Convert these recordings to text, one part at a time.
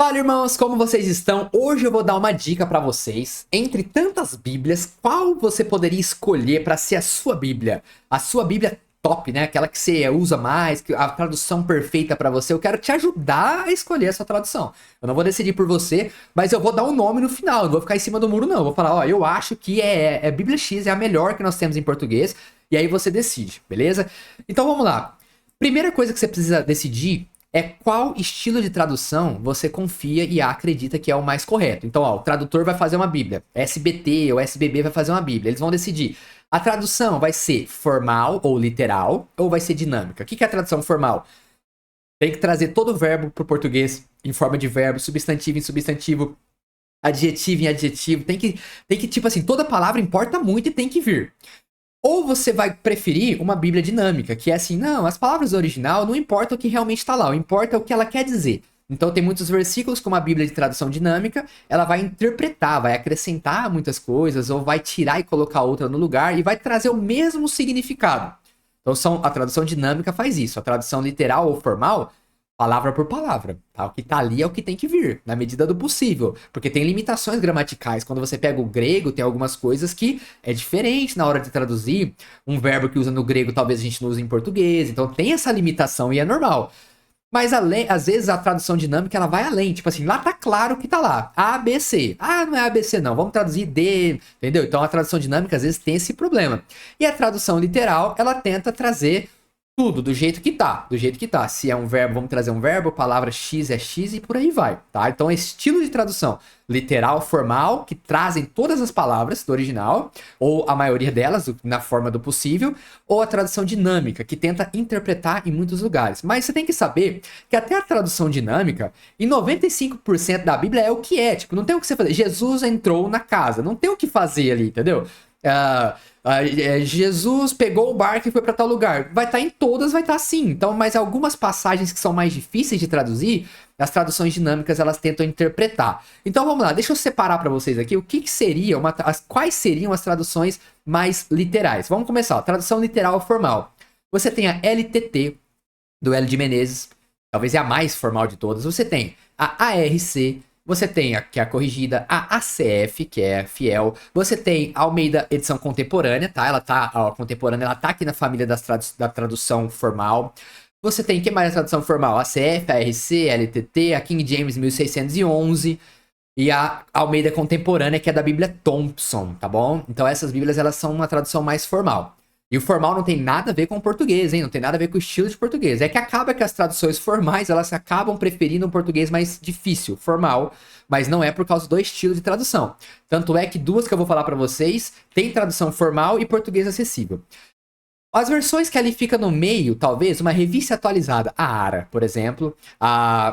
Fala, irmãos, como vocês estão? Hoje eu vou dar uma dica para vocês. Entre tantas Bíblias, qual você poderia escolher para ser a sua Bíblia? A sua Bíblia top, né? Aquela que você usa mais, que a tradução perfeita para você. Eu quero te ajudar a escolher essa tradução. Eu não vou decidir por você, mas eu vou dar um nome no final. Eu não vou ficar em cima do muro, não. Eu vou falar, ó, eu acho que Bíblia X é a melhor que nós temos em português. E aí você decide, beleza? Então vamos lá. Primeira coisa que você precisa decidir é qual estilo de tradução você confia e acredita que é o mais correto. Então, ó, o tradutor vai fazer uma Bíblia, SBT ou SBB vai fazer uma Bíblia. Eles vão decidir. A tradução vai ser formal ou literal ou vai ser dinâmica? O que é a tradução formal? Tem que trazer todo o verbo para o português em forma de verbo, substantivo em substantivo, adjetivo em adjetivo. Tem que, tipo assim, toda palavra importa muito e tem que vir. Ou você vai preferir uma Bíblia dinâmica, que é assim, não, as palavras do original não importa o que realmente está lá, o importa é o que ela quer dizer. Então tem muitos versículos com uma Bíblia de tradução dinâmica, ela vai interpretar, vai acrescentar muitas coisas, ou vai tirar e colocar outra no lugar, e vai trazer o mesmo significado. Então a tradução dinâmica faz isso, a tradução literal ou formal, palavra por palavra, tá? O que tá ali é o que tem que vir, na medida do possível, porque tem limitações gramaticais. Quando você pega o grego, tem algumas coisas que é diferente na hora de traduzir. Um verbo que usa no grego, talvez a gente não use em português, então tem essa limitação e é normal. Mas às vezes a tradução dinâmica ela vai além, tipo assim, lá tá claro que tá lá, A, B, C. Ah, não é A, B, C não, vamos traduzir D, entendeu? Então a tradução dinâmica às vezes tem esse problema. E a tradução literal, ela tenta trazer tudo do jeito que tá, do jeito que tá. Se é um verbo, vamos trazer um verbo, palavra X é X e por aí vai, tá? Então, estilo de tradução literal, formal, que trazem todas as palavras do original, ou a maioria delas, na forma do possível, ou a tradução dinâmica, que tenta interpretar em muitos lugares. Mas você tem que saber que até a tradução dinâmica, em 95% da Bíblia é o que é, tipo, não tem o que você fazer. Jesus entrou na casa, não tem o que fazer ali, entendeu? Jesus pegou o barco e foi para tal lugar. Vai estar em todas, vai estar assim. Então, mas algumas passagens que são mais difíceis de traduzir, as traduções dinâmicas elas tentam interpretar. Então vamos lá, deixa eu separar para vocês aqui o que seria quais seriam as traduções mais literais. Vamos começar, ó, tradução literal formal. Você tem a LTT do L de Menezes, talvez é a mais formal de todas. Você tem a ARC. Você tem que é a corrigida, a ACF, que é fiel. Você tem a Almeida edição contemporânea, tá? A contemporânea, ela tá aqui na família da tradução formal. Você tem, que mais a tradução formal? A ACF, a ARC, a LTT, a King James 1611 e a Almeida contemporânea, que é da Bíblia Thompson, tá bom? Então essas bíblias, elas são uma tradução mais formal. E o formal não tem nada a ver com o português, hein? Não tem nada a ver com o estilo de português. É que acaba que as traduções formais, elas acabam preferindo um português mais difícil, formal, mas não é por causa do estilo de tradução. Tanto é que duas que eu vou falar para vocês, tem tradução formal e português acessível. As versões que ali fica no meio, talvez, uma revista atualizada, a ARA, por exemplo,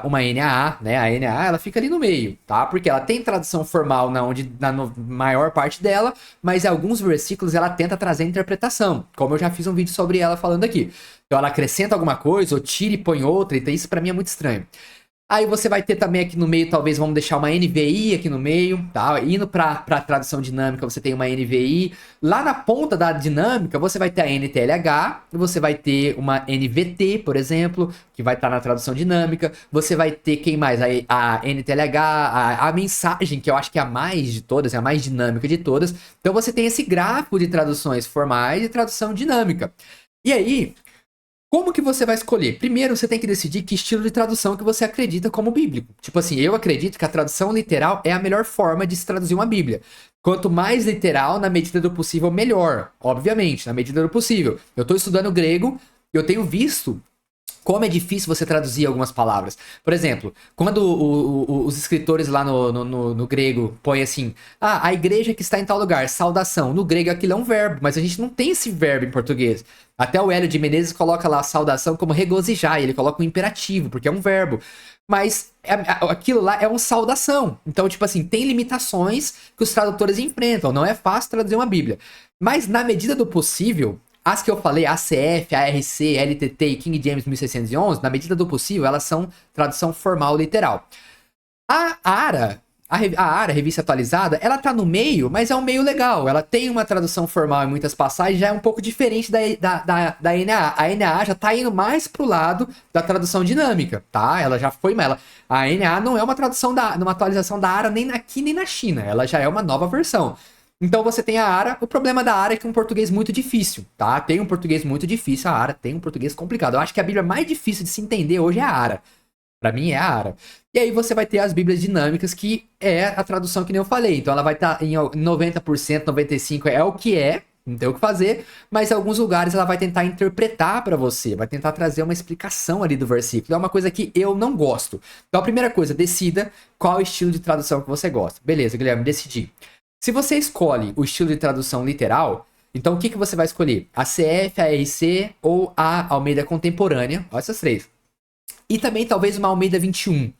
uma NAA, né? A NAA, ela fica ali no meio, tá? Porque ela tem tradução formal na maior parte dela, mas em alguns versículos ela tenta trazer interpretação, como eu já fiz um vídeo sobre ela falando aqui. Então ela acrescenta alguma coisa, ou tira e põe outra, então isso pra mim é muito estranho. Aí você vai ter também aqui no meio, talvez vamos deixar uma NVI aqui no meio, tá? Indo pra tradução dinâmica, você tem uma NVI. Lá na ponta da dinâmica, você vai ter a NTLH, você vai ter uma NVT, por exemplo, que vai estar na tradução dinâmica. Você vai ter, quem mais? A NTLH, a mensagem, que eu acho que é a mais de todas, é a mais dinâmica de todas. Então você tem esse gráfico de traduções formais e tradução dinâmica. E aí, como que você vai escolher? Primeiro, você tem que decidir que estilo de tradução que você acredita como bíblico. Tipo assim, eu acredito que a tradução literal é a melhor forma de se traduzir uma Bíblia. Quanto mais literal, na medida do possível, melhor. Obviamente, na medida do possível. Eu estou estudando grego, eu tenho visto como é difícil você traduzir algumas palavras. Por exemplo, quando os escritores lá no grego põem assim, a igreja que está em tal lugar, saudação. No grego aquilo é um verbo, mas a gente não tem esse verbo em português. Até o Hélio de Menezes coloca lá a saudação como regozijar, e ele coloca um imperativo, porque é um verbo. Mas aquilo lá é uma saudação. Então, tipo assim, tem limitações que os tradutores enfrentam. Não é fácil traduzir uma Bíblia. Mas, na medida do possível, as que eu falei, ACF, ARC, LTT e King James 1611, na medida do possível, elas são tradução formal literal. A ARA, a ARA, a revista atualizada, ela tá no meio, mas é um meio legal. Ela tem uma tradução formal em muitas passagens, já é um pouco diferente da NAA. A NAA já tá indo mais pro lado da tradução dinâmica, tá? Ela já foi, a NAA não é uma tradução uma atualização da ARA nem aqui nem na China. Ela já é uma nova versão. Então você tem a ARA, o problema da ARA é que é um português muito difícil, tá? Tem um português muito difícil, a ARA tem um português complicado. Eu acho que a Bíblia mais difícil de se entender hoje é a ARA. Pra mim é a ARA. E aí você vai ter as Bíblias dinâmicas, que é a tradução que nem eu falei. Então ela vai estar em 90%, 95% é o que é, não tem o que fazer, mas em alguns lugares ela vai tentar interpretar pra você, vai tentar trazer uma explicação ali do versículo. É uma coisa que eu não gosto. Então a primeira coisa, decida qual estilo de tradução que você gosta. Beleza, Guilherme, decidi. Se você escolhe o estilo de tradução literal, então o que você vai escolher? A CF, a RC ou a Almeida Contemporânea? Olha essas três. E também talvez uma Almeida 21.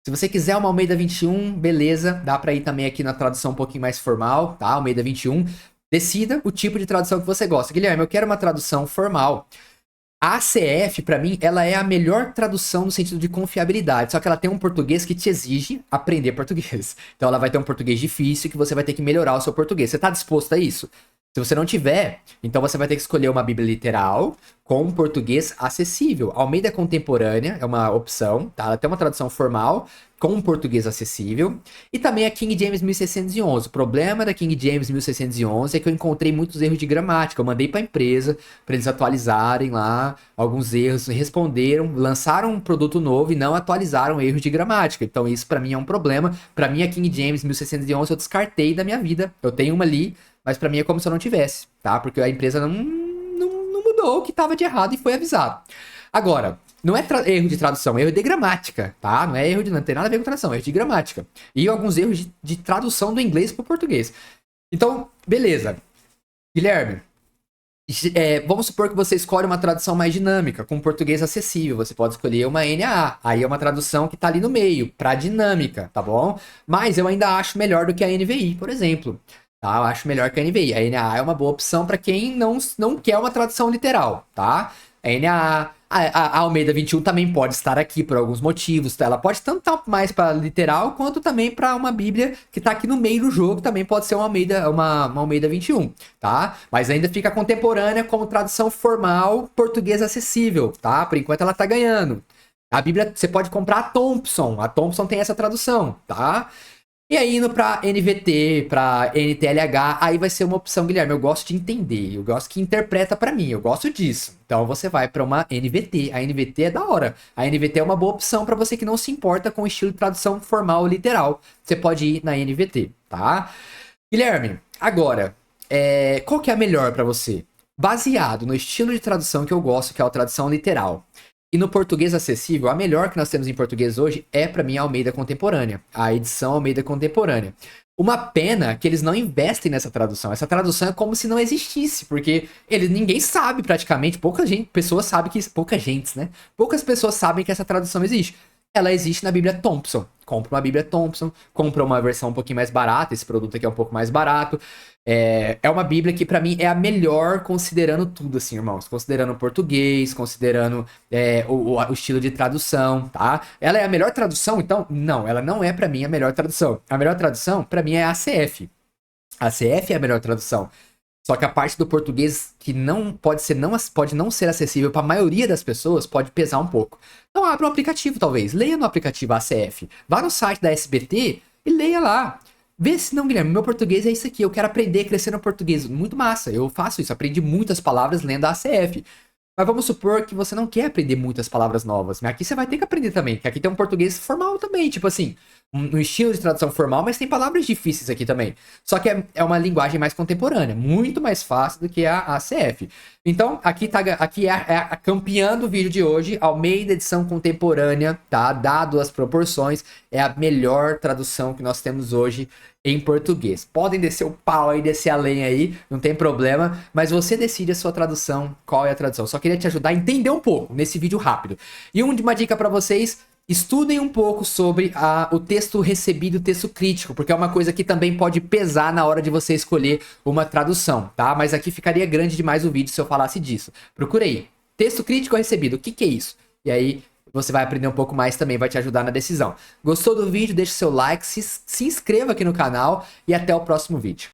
Se você quiser uma Almeida 21, beleza. Dá pra ir também aqui na tradução um pouquinho mais formal, tá? Almeida 21. Decida o tipo de tradução que você gosta. Guilherme, eu quero uma tradução formal. A ACF, pra mim, ela é a melhor tradução no sentido de confiabilidade. Só que ela tem um português que te exige aprender português. Então ela vai ter um português difícil que você vai ter que melhorar o seu português. Você tá disposto a isso? Se você não tiver, então você vai ter que escolher uma Bíblia literal com um português acessível. Almeida Contemporânea é uma opção, tá? Ela tem uma tradução formal com um português acessível. E também a King James 1611. O problema da King James 1611 é que eu encontrei muitos erros de gramática. Eu mandei para a empresa para eles atualizarem lá alguns erros. Responderam, lançaram um produto novo e não atualizaram erros de gramática. Então isso para mim é um problema. Para mim a King James 1611 eu descartei da minha vida. Eu tenho uma ali, mas pra mim é como se eu não tivesse, tá? Porque a empresa não mudou o que tava de errado e foi avisado. Agora, não é erro de tradução, é erro de gramática, tá? Não é erro de... Não tem nada a ver com tradução, é erro de gramática. E alguns erros de tradução do inglês pro português. Então, beleza. Guilherme, vamos supor que você escolhe uma tradução mais dinâmica, com português acessível. Você pode escolher uma NAA. Aí é uma tradução que tá ali no meio, pra dinâmica, tá bom? Mas eu ainda acho melhor do que a NVI, por exemplo. Tá? Eu acho melhor que a NVI. A NAA é uma boa opção para quem não quer uma tradução literal, tá? A NAA, a Almeida 21 também pode estar aqui por alguns motivos, tá? Ela pode tanto estar mais para literal, quanto também para uma Bíblia que está aqui no meio do jogo, também pode ser uma Almeida 21, tá? Mas ainda fica contemporânea como tradução formal, português acessível, tá? Por enquanto ela tá ganhando. A Bíblia, você pode comprar a Thompson tem essa tradução, tá? E aí indo pra NVT, pra NTLH, aí vai ser uma opção, Guilherme, eu gosto de entender, eu gosto que interpreta pra mim, eu gosto disso. Então você vai pra uma NVT, a NVT é da hora. A NVT é uma boa opção pra você que não se importa com o estilo de tradução formal ou literal. Você pode ir na NVT, tá? Guilherme, agora, qual que é a melhor pra você? Baseado no estilo de tradução que eu gosto, que é a tradução literal. E no português acessível, a melhor que nós temos em português hoje é, pra mim, a Almeida Contemporânea. A edição Almeida Contemporânea. Uma pena que eles não investem nessa tradução. Essa tradução é como se não existisse, porque ninguém sabe praticamente, poucas pessoas sabem que essa tradução existe. Ela existe na Bíblia Thompson. Compra uma Bíblia Thompson, compra uma versão um pouquinho mais barata, esse produto aqui é um pouco mais barato. É uma Bíblia que pra mim é a melhor considerando tudo, assim, irmãos. Considerando o português, considerando o estilo de tradução, tá? Ela é a melhor tradução, então? Não, ela não é pra mim a melhor tradução. A melhor tradução, pra mim, é a ACF. A ACF é a melhor tradução. Só que a parte do português que pode não ser acessível para a maioria das pessoas pode pesar um pouco. Então abra um aplicativo, talvez. Leia no aplicativo ACF. Vá no site da SBT e leia lá. Vê se não, Guilherme, meu português é isso aqui. Eu quero aprender a crescer no português. Muito massa, eu faço isso. Aprendi muitas palavras lendo a ACF. Mas vamos supor que você não quer aprender muitas palavras novas. Mas aqui você vai ter que aprender também. Que aqui tem um português formal também. Tipo assim, um estilo de tradução formal, mas tem palavras difíceis aqui também. Só que é uma linguagem mais contemporânea. Muito mais fácil do que a ACF. Então, aqui é a campeã do vídeo de hoje. Almeida edição contemporânea, tá? Dado as proporções, é a melhor tradução que nós temos hoje em português. Podem descer o pau aí, descer a lenha aí, não tem problema, mas você decide a sua tradução, qual é a tradução. Só queria te ajudar a entender um pouco nesse vídeo rápido. E uma dica para vocês, estudem um pouco sobre o texto recebido, o texto crítico, porque é uma coisa que também pode pesar na hora de você escolher uma tradução, tá? Mas aqui ficaria grande demais o vídeo se eu falasse disso. Procure aí. Texto crítico recebido, o que é isso? E aí Você vai aprender um pouco mais também, vai te ajudar na decisão. Gostou do vídeo? Deixa seu like, se inscreva aqui no canal e até o próximo vídeo.